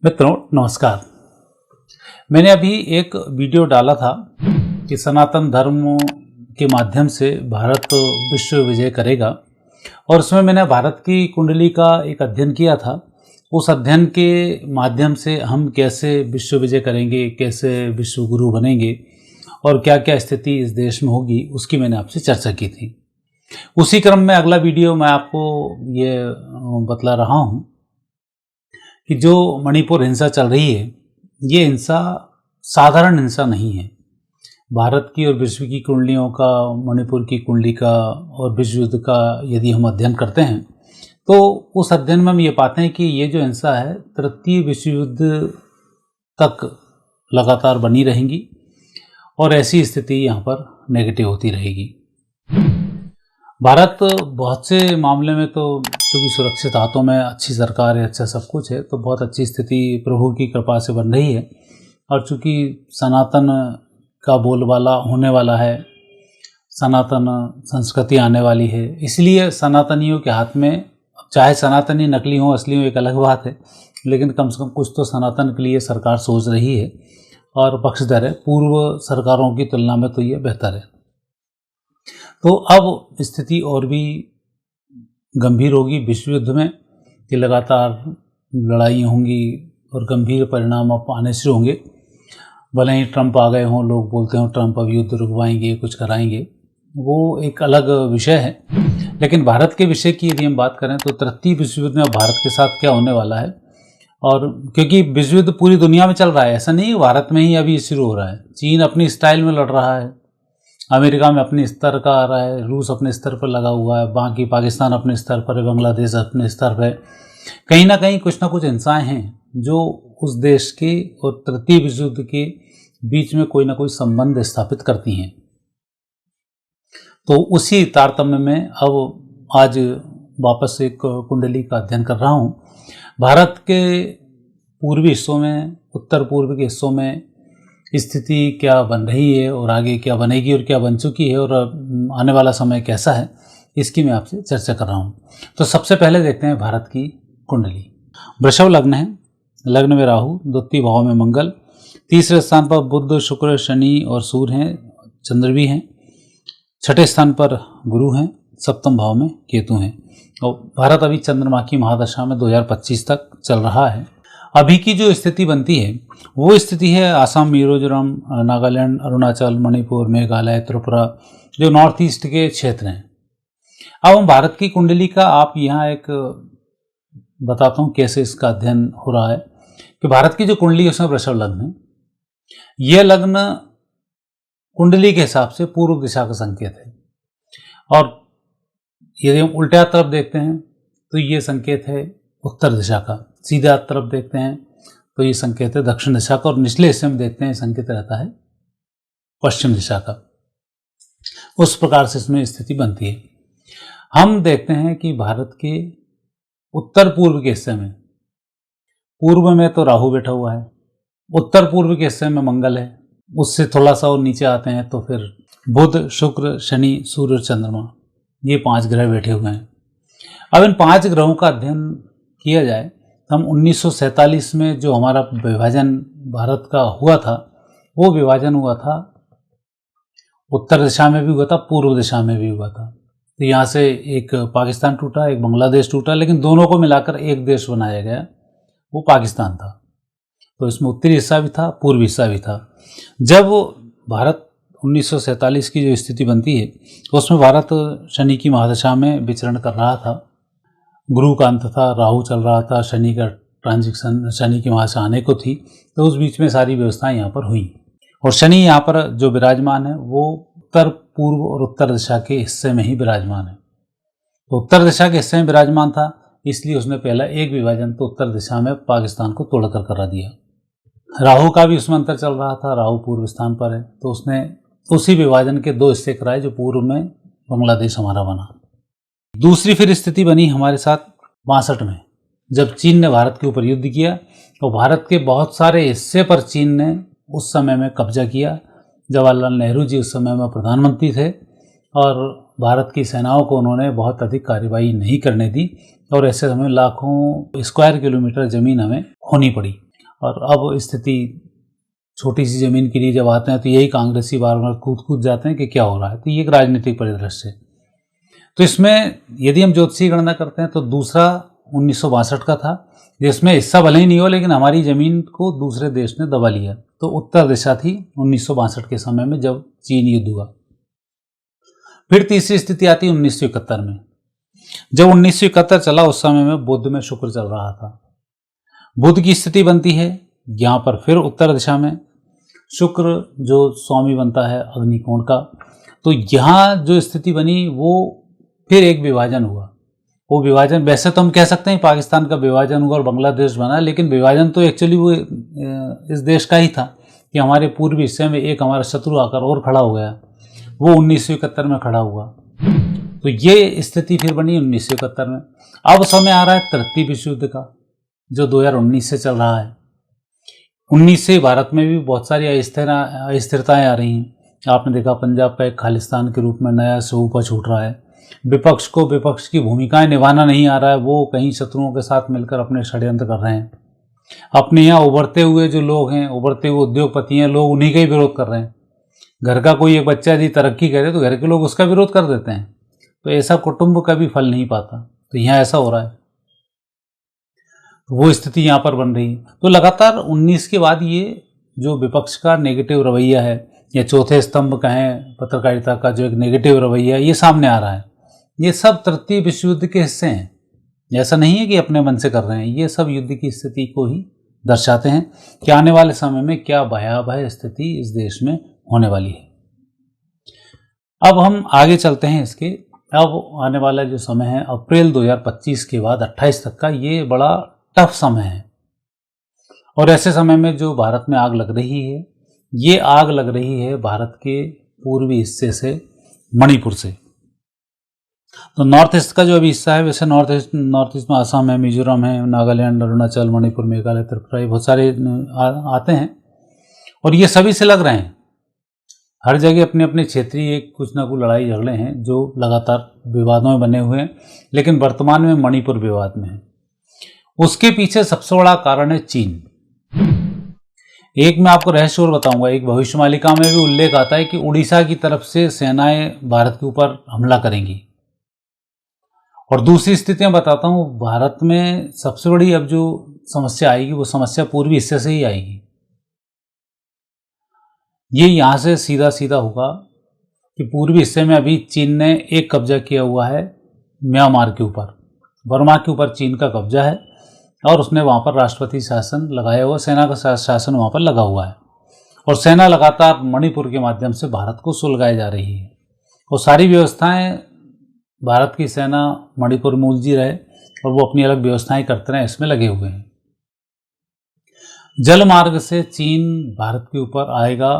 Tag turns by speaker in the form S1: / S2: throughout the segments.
S1: मित्रों नमस्कार। मैंने अभी एक वीडियो डाला था कि सनातन धर्म के माध्यम से भारत विश्व विजय करेगा, और उसमें मैंने भारत की कुंडली का एक अध्ययन किया था। उस अध्ययन के माध्यम से हम कैसे विश्व विजय करेंगे, कैसे विश्व गुरु बनेंगे और क्या क्या स्थिति इस देश में होगी, उसकी मैंने आपसे चर्चा की थी। उसी क्रम में अगला वीडियो मैं आपको ये बतला रहा हूँ कि जो मणिपुर हिंसा चल रही है, ये हिंसा साधारण हिंसा नहीं है। भारत की और विश्व की कुंडलियों का, मणिपुर की कुंडली का और विश्व युद्ध का यदि हम अध्ययन करते हैं तो उस अध्ययन में हम ये पाते हैं कि ये जो हिंसा है तृतीय विश्व युद्ध तक लगातार बनी रहेंगी और ऐसी स्थिति यहाँ पर नेगेटिव होती रहेगी। भारत बहुत से मामले में तो क्योंकि सुरक्षित हाथों में अच्छी सरकार है, अच्छा सब कुछ है, तो बहुत अच्छी स्थिति प्रभु की कृपा से बन रही है। और चूँकि सनातन का बोलबाला होने वाला है, सनातन संस्कृति आने वाली है, इसलिए सनातनियों के हाथ में, चाहे सनातनी नकली हो असली हो एक अलग बात है, लेकिन कम से कम कुछ तो सनातन के लिए सरकार सोच रही है और पक्षधर है। पूर्व सरकारों की तुलना में तो ये बेहतर है। तो अब स्थिति और भी गंभीर होगी विश्व युद्ध में कि लगातार लड़ाई होंगी और गंभीर परिणाम अब आने शुरू होंगे। भले ही ट्रंप आ गए हों, लोग बोलते हों ट्रंप अब युद्ध रुकवाएंगे, कुछ कराएंगे, वो एक अलग विषय है। लेकिन भारत के विषय की यदि हम बात करें तो तृतीय विश्व युद्ध में भारत के साथ क्या होने वाला है, और क्योंकि विश्व युद्ध पूरी दुनिया में चल रहा है, ऐसा नहीं भारत में ही अभी शुरू हो रहा है। चीन अपनी स्टाइल में लड़ रहा है, अमेरिका में अपने स्तर का आ रहा है, रूस अपने स्तर पर लगा हुआ है, बाकी पाकिस्तान अपने स्तर पर है, बांग्लादेश अपने स्तर पर। कहीं ना कहीं कुछ ना कुछ हिंसाएं हैं जो उस देश के और तृतीय विश्व युद्ध के बीच में कोई ना कोई संबंध स्थापित करती हैं। तो उसी तारतम्य में अब आज वापस एक कुंडली का अध्ययन कर रहा हूँ। भारत के पूर्वी हिस्सों में, उत्तर पूर्व के हिस्सों में स्थिति क्या बन रही है और आगे क्या बनेगी और क्या बन चुकी है और आने वाला समय कैसा है, इसकी मैं आपसे चर्चा कर रहा हूँ। तो सबसे पहले देखते हैं भारत की कुंडली। वृषभ लग्न है, लग्न में राहु, द्वितीय भाव में मंगल, तीसरे स्थान पर बुध, शुक्र, शनि और सूर्य हैं, चंद्र भी हैं, छठे स्थान पर गुरु हैं, सप्तम भाव में केतु हैं। और भारत अभी चंद्रमा की महादशा में 2025 तक चल रहा है। अभी की जो स्थिति बनती है वो स्थिति है आसाम, मिजोरम, नागालैंड, अरुणाचल, मणिपुर, मेघालय, त्रिपुरा, जो नॉर्थ ईस्ट के क्षेत्र हैं। अब हम भारत की कुंडली का आप यहाँ एक बताता हूँ कैसे इसका अध्ययन हो रहा है कि भारत की जो कुंडली है उसमें वृषभ लग्न है। यह लग्न कुंडली के हिसाब से पूर्व दिशा का संकेत है, और यदि हम उल्टा तरफ देखते हैं तो ये संकेत है उत्तर दिशा का, सीधा तरफ देखते हैं तो ये संकेत है दक्षिण दिशा का, और निचले हिस्से में देखते हैं संकेत रहता है पश्चिम दिशा का। उस प्रकार से इसमें स्थिति बनती है। हम देखते हैं कि भारत के उत्तर पूर्व के हिस्से में, पूर्व में तो राहु बैठा हुआ है, उत्तर पूर्व के हिस्से में मंगल है, उससे थोड़ा सा और नीचे आते हैं तो फिर बुध, शुक्र, शनि, सूर्य और चंद्रमा, ये 5 ग्रह बैठे हुए हैं। अब इन 5 ग्रहों का अध्ययन किया जाए तो हम 1947 में जो हमारा विभाजन भारत का हुआ था, वो विभाजन हुआ था उत्तर दिशा में भी हुआ था, पूर्व दिशा में भी हुआ था। तो यहाँ से एक पाकिस्तान टूटा, एक बांग्लादेश टूटा, लेकिन दोनों को मिलाकर एक देश बनाया गया, वो पाकिस्तान था। तो इसमें उत्तरी हिस्सा भी था, पूर्वी हिस्सा भी था। जब भारत 1947 की जो स्थिति बनती है उसमें भारत शनि की महादशा में विचरण कर रहा था, गुरु का अंत था, राहु चल रहा था, शनि का ट्रांजिशन, शनि की महादशा आने को थी, तो उस बीच में सारी व्यवस्थाएं यहाँ पर हुई। और शनि यहाँ पर जो विराजमान है वो उत्तर पूर्व और उत्तर दिशा के हिस्से में ही विराजमान है। तो उत्तर दिशा के हिस्से में विराजमान था, इसलिए उसने पहला एक विभाजन तो उत्तर दिशा में पाकिस्तान को तोड़कर करा दिया। राहु का भी उसमें अंतर चल रहा था, राहु पूर्व स्थान पर है, तो उसने उसी विभाजन के 2 हिस्से कराए, जो पूर्व में बांग्लादेश हमारा बना। दूसरी फिर स्थिति बनी हमारे साथ 62 में, जब चीन ने भारत के ऊपर युद्ध किया, तो भारत के बहुत सारे हिस्से पर चीन ने उस समय में कब्जा किया। जवाहरलाल नेहरू जी उस समय में प्रधानमंत्री थे और भारत की सेनाओं को उन्होंने बहुत अधिक कार्रवाई नहीं करने दी, और ऐसे समय लाखों स्क्वायर किलोमीटर ज़मीन हमें खोनी पड़ी। और अब स्थिति छोटी सी जमीन के लिए जब आते हैं तो यही कांग्रेसी बार बार कूद जाते हैं कि क्या हो रहा है। तो ये एक राजनीतिक परिदृश्य है। तो इसमें यदि हम ज्योतिषीय गणना करते हैं तो दूसरा 1962 का था, जिसमें हिस्सा भले ही नहीं हो लेकिन हमारी ज़मीन को दूसरे देश ने दबा लिया। तो उत्तर दिशा थी 1962 के समय में जब चीन युद्ध हुआ। फिर तीसरी स्थिति आती 1971 में। जब 1971 चला उस समय में बुध में शुक्र चल रहा था। बुध की स्थिति बनती है यहाँ पर फिर उत्तर दिशा में, शुक्र जो स्वामी बनता है अग्निकोण का। तो यहाँ जो स्थिति बनी वो फिर एक विभाजन हुआ। वो विभाजन वैसे तो हम कह सकते हैं पाकिस्तान का विभाजन हुआ और बांग्लादेश बना, लेकिन विभाजन तो एक्चुअली वो इस देश का ही था कि हमारे पूर्वी हिस्से में एक हमारा शत्रु आकर और खड़ा हो गया, वो 1971 में खड़ा हुआ। तो ये स्थिति फिर बनी 1971 में। अब समय आ रहा है तृतीय विश्व युद्ध का जो 2019 से चल रहा है। 19 से भारत में भी बहुत सारी अस्थिरताएं आ रही हैं। आपने देखा पंजाब का एक खालिस्तान के रूप में नया स्वरूप छूट रहा है। विपक्ष को विपक्ष की भूमिकाएं निभाना नहीं आ रहा है, वो कहीं शत्रुओं के साथ मिलकर अपने षड्यंत्र कर रहे हैं। अपने यहाँ उभरते हुए जो लोग हैं, उभरते हुए उद्योगपति हैं, लोग उन्हीं का ही विरोध कर रहे हैं। घर का कोई एक बच्चा यदि तरक्की करे तो घर के लोग उसका विरोध कर देते हैं। तो ऐसा कुटुंब कभी फल नहीं पाता। तो यहाँ ऐसा हो रहा है, वो स्थिति यहाँ पर बन रही है। तो लगातार 19 के बाद ये जो विपक्ष का नेगेटिव रवैया है या चौथे स्तंभ कहें पत्रकारिता का जो एक नेगेटिव रवैया है, ये सामने आ रहा है। ये सब तृतीय विश्व युद्ध के हिस्से हैं। ऐसा नहीं है कि अपने मन से कर रहे हैं, ये सब युद्ध की स्थिति को ही दर्शाते हैं कि आने वाले समय में क्या भयावह स्थिति इस देश में होने वाली है। अब हम आगे चलते हैं इसके। अब आने वाला जो समय है अप्रैल 2025 के बाद 28 तक का, ये बड़ा टफ समय है। और ऐसे समय में जो भारत में आग लग रही है, ये आग लग रही है भारत के पूर्वी हिस्से से, मणिपुर से। तो नॉर्थ ईस्ट का जो अभी हिस्सा है, वैसे नॉर्थ ईस्ट में असम है, मिजोरम है, नागालैंड, अरुणाचल, मणिपुर, मेघालय, त्रिपुरा, बहुत सारे आते हैं और ये सभी से लग रहे हैं। हर जगह अपने अपने क्षेत्रीय कुछ ना कुछ लड़ाई झगड़े हैं जो लगातार विवादों में बने हुए हैं, लेकिन वर्तमान में मणिपुर विवाद में है। उसके पीछे सबसे बड़ा कारण है चीन। एक मैं आपको रहस्य और बताऊंगा, एक भविष्यवाणिका में भी उल्लेख आता है कि उड़ीसा की तरफ से सेनाएं भारत के ऊपर हमला करेंगी। और दूसरी स्थितियां बताता हूं, भारत में सबसे बड़ी अब जो समस्या आएगी वो समस्या पूर्वी हिस्से से ही आएगी। ये यहां से सीधा सीधा होगा कि पूर्वी हिस्से में अभी चीन ने एक कब्जा किया हुआ है म्यांमार के ऊपर, बर्मा के ऊपर चीन का कब्जा है और उसने वहां पर राष्ट्रपति शासन लगाया हुआ, सेना का शासन वहां पर लगा हुआ है। और सेना लगातार मणिपुर के माध्यम से भारत को सुलगाई जा रही है और सारी व्यवस्थाएं भारत की सेना मणिपुर में उलझी रहे और वो अपनी अलग व्यवस्थाएं करते रहे, इसमें लगे हुए हैं। जल मार्ग से चीन भारत के ऊपर आएगा,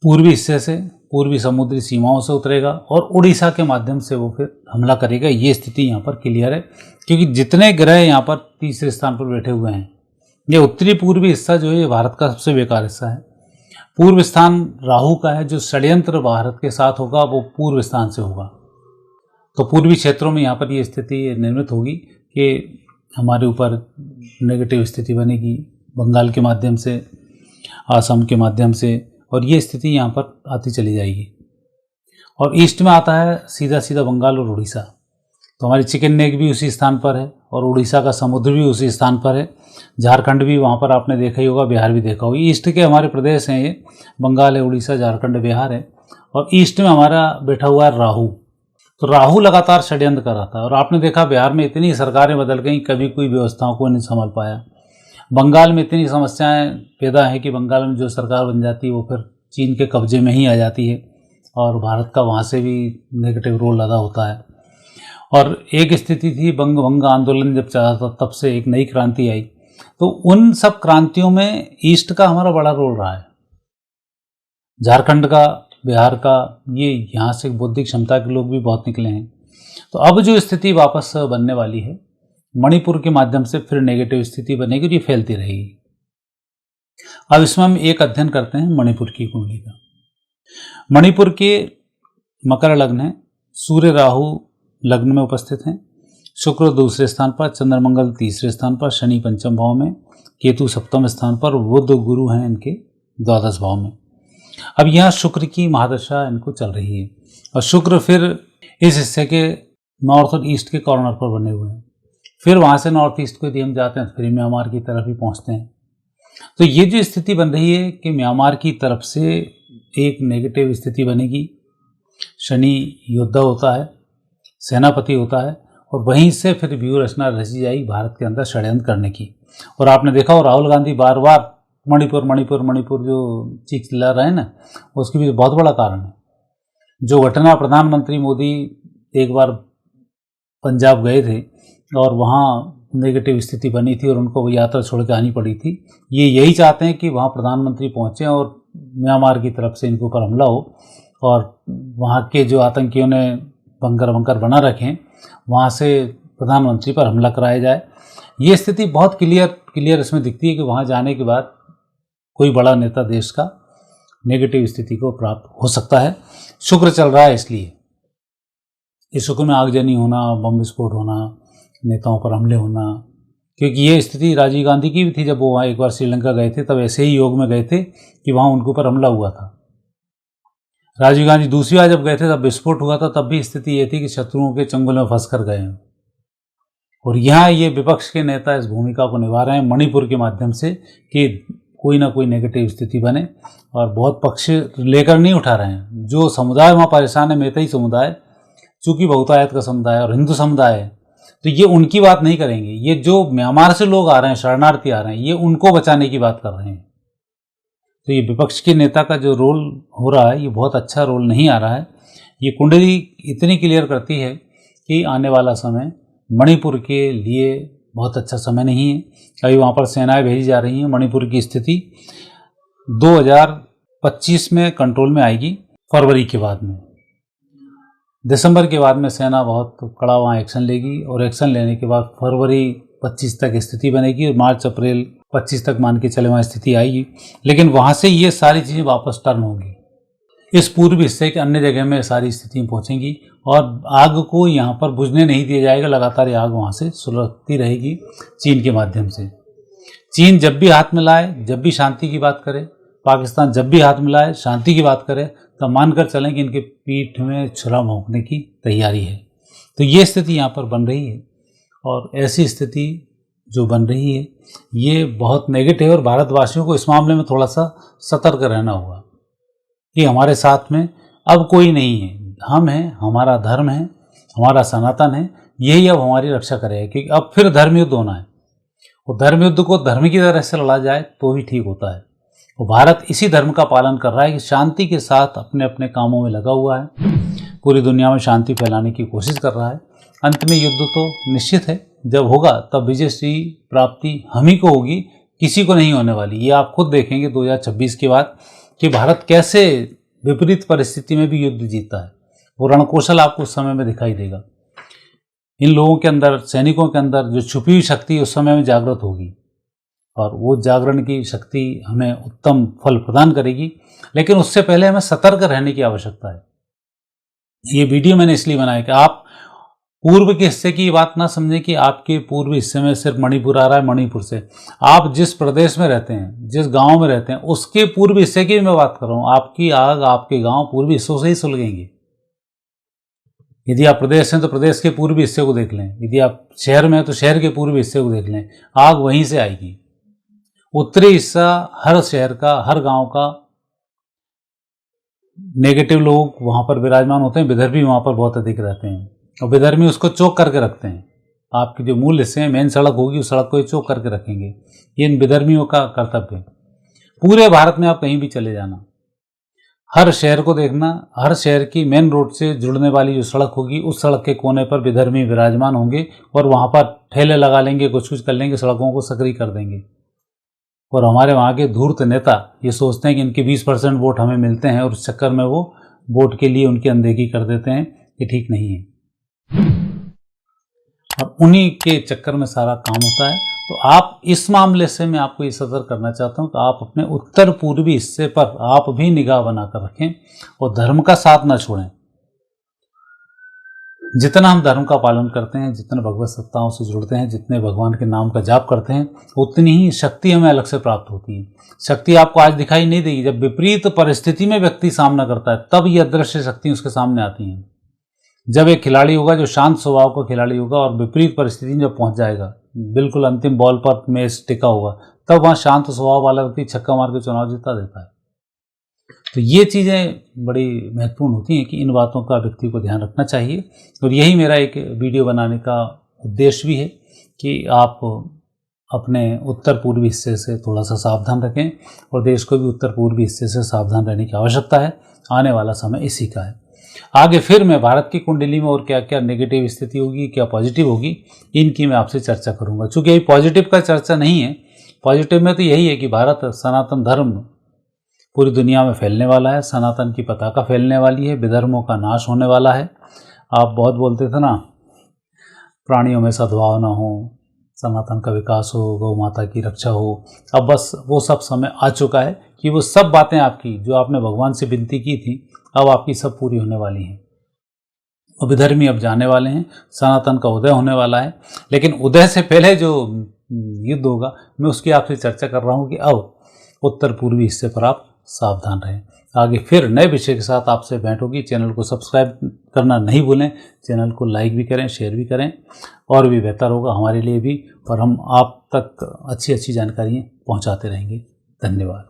S1: पूर्वी हिस्से से, पूर्वी समुद्री सीमाओं से उतरेगा और उड़ीसा के माध्यम से वो फिर हमला करेगा। ये स्थिति यहाँ पर क्लियर है क्योंकि जितने ग्रह यहाँ पर तीसरे स्थान पर बैठे हुए हैं, ये उत्तरी पूर्वी हिस्सा जो है ये भारत का सबसे बेकार हिस्सा है। पूर्व स्थान राहु का है, जो षड्यंत्र भारत के साथ होगा वो पूर्व स्थान से होगा। तो पूर्वी क्षेत्रों में यहाँ पर ये स्थिति निर्मित होगी कि हमारे ऊपर नेगेटिव स्थिति बनेगी बंगाल के माध्यम से, असम के माध्यम से, और ये स्थिति यहाँ पर आती चली जाएगी। और ईस्ट में आता है सीधा सीधा बंगाल और उड़ीसा। तो हमारी चिकन नेक भी उसी स्थान पर है और उड़ीसा का समुद्र भी उसी स्थान पर है। झारखंड भी वहाँ पर आपने देखा ही होगा, बिहार भी देखा होगा। ईस्ट के हमारे प्रदेश हैं ये, बंगाल है, उड़ीसा, झारखंड, बिहार है। और ईस्ट में हमारा बैठा हुआ है राहु। तो राहु लगातार षड्यंत्र कर रहा था और आपने देखा बिहार में इतनी सरकारें बदल गई, कभी कोई व्यवस्थाओं को नहीं संभाल पाया। बंगाल में इतनी समस्याएं पैदा है कि बंगाल में जो सरकार बन जाती है वो फिर चीन के कब्जे में ही आ जाती है और भारत का वहाँ से भी नेगेटिव रोल अदा होता है। और एक स्थिति थी बंग आंदोलन जब चला था, तब से एक नई क्रांति आई। तो उन सब क्रांतियों में ईस्ट का हमारा बड़ा रोल रहा है। झारखंड का, बिहार का, ये यहाँ से बौद्धिक क्षमता के लोग भी बहुत निकले हैं। तो अब जो स्थिति वापस बनने वाली है, मणिपुर के माध्यम से फिर नेगेटिव स्थिति बनेगी और ये फैलती रहेगी। अब इसमें हम एक अध्ययन करते हैं मणिपुर की कुंडली का। मणिपुर के मकर लग्न है, सूर्य राहु लग्न में उपस्थित हैं, शुक्र दूसरे स्थान पर, चंद्रमंगल तीसरे स्थान पर, शनि पंचम भाव में, केतु सप्तम स्थान पर, बुध गुरु हैं इनके द्वादश भाव में। अब यहाँ शुक्र की महादशा इनको चल रही है और शुक्र फिर इस हिस्से के नॉर्थ और ईस्ट के कॉर्नर पर बने हुए हैं। फिर वहाँ से नॉर्थ ईस्ट को यदि हम जाते हैं तो फिर म्यांमार की तरफ ही पहुँचते हैं। तो ये जो स्थिति बन रही है कि म्यांमार की तरफ से एक नेगेटिव स्थिति बनेगी। शनि योद्धा होता है, सेनापति होता है, और वहीं से फिर व्यू रचना रची जाएगी भारत के अंदर षड्यंत्र करने की। और आपने देखा हो राहुल गांधी बार बार मणिपुर मणिपुर मणिपुर जो चीख चिल्ला रहे हैं ना, उसके भी बहुत बड़ा कारण है। जो घटना प्रधानमंत्री मोदी एक बार पंजाब गए थे और वहाँ नेगेटिव स्थिति बनी थी और उनको वो यात्रा छोड़ के आनी पड़ी थी, ये यही चाहते हैं कि वहाँ प्रधानमंत्री पहुँचें और म्यांमार की तरफ से इनके ऊपर हमला हो और वहाँ के जो आतंकियों ने बंकर वंकर बना रखे हैं वहाँ से प्रधानमंत्री पर हमला कराया जाए। ये स्थिति बहुत क्लियर इसमें दिखती है कि वहाँ जाने के बाद कोई बड़ा नेता देश का नेगेटिव स्थिति को प्राप्त हो सकता है। शुक्र चल रहा है, इसलिए इस शुक्र में आगजनी होना, बम विस्फोट होना, नेताओं पर हमले होना, क्योंकि ये स्थिति राजीव गांधी की भी थी। जब वो वहाँ एक बार श्रीलंका गए थे तब ऐसे ही योग में गए थे कि वहाँ उनके ऊपर हमला हुआ था। राजीव गांधी दूसरी बार जब गए थे तब विस्फोट हुआ था, तब भी स्थिति ये थी कि शत्रुओं के चंगुल में फंस कर गए हैं। और यहाँ ये विपक्ष के नेता इस भूमिका को निभा रहे हैं मणिपुर के माध्यम से कि कोई ना कोई नेगेटिव स्थिति बने, और बहुत पक्ष लेकर नहीं उठा रहे हैं। जो समुदाय वहाँ परेशान है, मैतेई समुदाय, चूँकि बहुतायत का समुदाय और हिंदू समुदाय है, तो ये उनकी बात नहीं करेंगे। ये जो म्यांमार से लोग आ रहे हैं, शरणार्थी आ रहे हैं, ये उनको बचाने की बात कर रहे हैं। तो ये विपक्ष के नेता का जो रोल हो रहा है, ये बहुत अच्छा रोल नहीं आ रहा है। ये कुंडली इतनी क्लियर करती है कि आने वाला समय मणिपुर के लिए बहुत अच्छा समय नहीं है। अभी वहाँ पर सेनाएं भेजी जा रही हैं। मणिपुर की स्थिति 2025 में कंट्रोल में आएगी, फरवरी के बाद में। दिसंबर के बाद में सेना बहुत कड़ा वहाँ एक्शन लेगी और एक्शन लेने के बाद फरवरी 25 तक स्थिति बनेगी और मार्च अप्रैल 25 तक मान के चले वहाँ स्थिति आएगी। लेकिन वहाँ से ये सारी चीज़ें वापस टर्न होंगी, इस पूर्वी हिस्से के अन्य जगह में सारी स्थितियाँ पहुँचेंगी और आग को यहाँ पर बुझने नहीं दिया जाएगा। लगातार ये आग वहाँ से सुलगती रहेगी चीन के माध्यम से। चीन जब भी हाथ मिलाए, जब भी शांति की बात करे, पाकिस्तान जब भी हाथ मिलाए शांति की बात करे, तो मानकर चलें कि इनके पीठ में छुरा भोंकने की तैयारी है। तो ये स्थिति यहाँ पर बन रही है और ऐसी स्थिति जो बन रही है ये बहुत नेगेटिव है और भारतवासियों को इस मामले में थोड़ा सा सतर्क रहना होगा कि हमारे साथ में अब कोई नहीं है। हम हैं, हमारा धर्म है, हमारा सनातन है, यही अब हमारी रक्षा करेगा। क्योंकि अब फिर धर्म युद्ध होना है और धर्म युद्ध को धर्म की तरह से लड़ा जाए तो ही ठीक होता है। और भारत इसी धर्म का पालन कर रहा है कि शांति के साथ अपने अपने कामों में लगा हुआ है, पूरी दुनिया में शांति फैलाने की कोशिश कर रहा है। अंत में युद्ध तो निश्चित है, जब होगा तब विजयश्री प्राप्ति हम ही को होगी, किसी को नहीं होने वाली। ये आप खुद देखेंगे 2026 के बाद कि भारत कैसे विपरीत परिस्थिति में भी युद्ध जीतता है। वो रणकौशल आपको उस समय में दिखाई देगा। इन लोगों के अंदर, सैनिकों के अंदर जो छुपी हुई शक्ति उस समय में जागृत होगी और वो जागरण की शक्ति हमें उत्तम फल प्रदान करेगी। लेकिन उससे पहले हमें सतर्क रहने की आवश्यकता है। ये वीडियो मैंने इसलिए बनाया कि आप पूर्व के हिस्से की बात ना समझें कि आपके पूर्व हिस्से में सिर्फ मणिपुर आ रहा है। मणिपुर से आप जिस प्रदेश में रहते हैं, जिस गांव में रहते हैं, उसके पूर्व हिस्से की मैं बात कर रहा हूँ। आपकी आग आपके गांव पूर्वी हिस्सों से ही सुलगेंगे। यदि आप प्रदेश हैं तो प्रदेश के पूर्वी हिस्से को देख लें, यदि आप शहर में हैं तो शहर के पूर्वी हिस्से को देख लें, आग वहीं से आएगी। उत्तरी हिस्सा हर शहर का, हर गांव का नेगेटिव लोग वहां पर विराजमान होते हैं। विदर्भी वहां पर बहुत अधिक रहते हैं और विदर्भी उसको चोक करके रखते हैं। आपके जो मूल हिस्से हैं, मेन सड़क होगी, उस सड़क को चोक करके रखेंगे। ये इन विदर्भियों का कर्तव्य है। पूरे भारत में आप कहीं भी चले जाना, हर शहर को देखना, हर शहर की मेन रोड से जुड़ने वाली जो सड़क होगी उस सड़क के कोने पर विधर्मी विराजमान होंगे और वहाँ पर ठेले लगा लेंगे, कुछ कर लेंगे, सड़कों को सक्रिय कर देंगे। और हमारे वहाँ के धूर्त नेता ये सोचते हैं कि इनके 20% वोट हमें मिलते हैं और उस चक्कर में वो वोट के लिए उनकी अनदेखी कर देते हैं। ये ठीक नहीं है और उन्हीं के चक्कर में सारा काम होता है। तो आप इस मामले से मैं आपको ये सतर्क करना चाहता हूँ कि आप अपने उत्तर पूर्वी हिस्से पर आप भी निगाह बनाकर रखें और धर्म का साथ ना छोड़ें। जितना हम धर्म का पालन करते हैं, जितने भगवत सत्ताओं से जुड़ते हैं, जितने भगवान के नाम का जाप करते हैं, उतनी ही शक्ति हमें अलग से प्राप्त होती है। शक्ति आपको आज दिखाई नहीं देगी, जब विपरीत परिस्थिति में व्यक्ति सामना करता है तब ये अदृश्य शक्ति उसके सामने आती है। जब एक खिलाड़ी होगा जो शांत स्वभाव का खिलाड़ी होगा और विपरीत परिस्थिति में जब पहुंच जाएगा, बिल्कुल अंतिम बॉल पर मैच टिका होगा, तब वहाँ शांत स्वभाव वाला व्यक्ति छक्का मार के चुनाव जीता देता है। तो ये चीज़ें बड़ी महत्वपूर्ण होती हैं कि इन बातों का व्यक्ति को ध्यान रखना चाहिए। और यही मेरा एक वीडियो बनाने का उद्देश्य भी है कि आप अपने उत्तर पूर्वी हिस्से से थोड़ा सा सावधान रखें और देश को भी उत्तर पूर्वी हिस्से से सावधान रहने की आवश्यकता है। आने वाला समय इसी का है। आगे फिर मैं भारत की कुंडली में और क्या क्या नेगेटिव स्थिति होगी, क्या पॉजिटिव होगी, इनकी मैं आपसे चर्चा करूंगा। चूँकि यही पॉजिटिव का चर्चा नहीं है, पॉजिटिव में तो यही है कि भारत सनातन धर्म पूरी दुनिया में फैलने वाला है, सनातन की पताका फैलने वाली है, विधर्मों का नाश होने वाला है। आप बहुत बोलते थे ना, प्राणियों में सद्भावना हो, सनातन का विकास हो, गौ माता की रक्षा हो। अब बस वो सब समय आ चुका है कि वो सब बातें आपकी जो आपने भगवान से विनती की थी, अब आपकी सब पूरी होने वाली हैं। और विधर्मी अब जाने वाले हैं, सनातन का उदय होने वाला है। लेकिन उदय से पहले जो युद्ध होगा, मैं उसकी आपसे चर्चा कर रहा हूँ कि अब उत्तर पूर्वी हिस्से पर आप सावधान रहें। आगे फिर नए विषय के साथ आपसे भेंट होगी। चैनल को सब्सक्राइब करना नहीं भूलें, चैनल को लाइक भी करें, शेयर भी करें, और भी बेहतर होगा हमारे लिए भी, और हम आप तक अच्छी अच्छी जानकारियाँ पहुँचाते रहेंगे। धन्यवाद।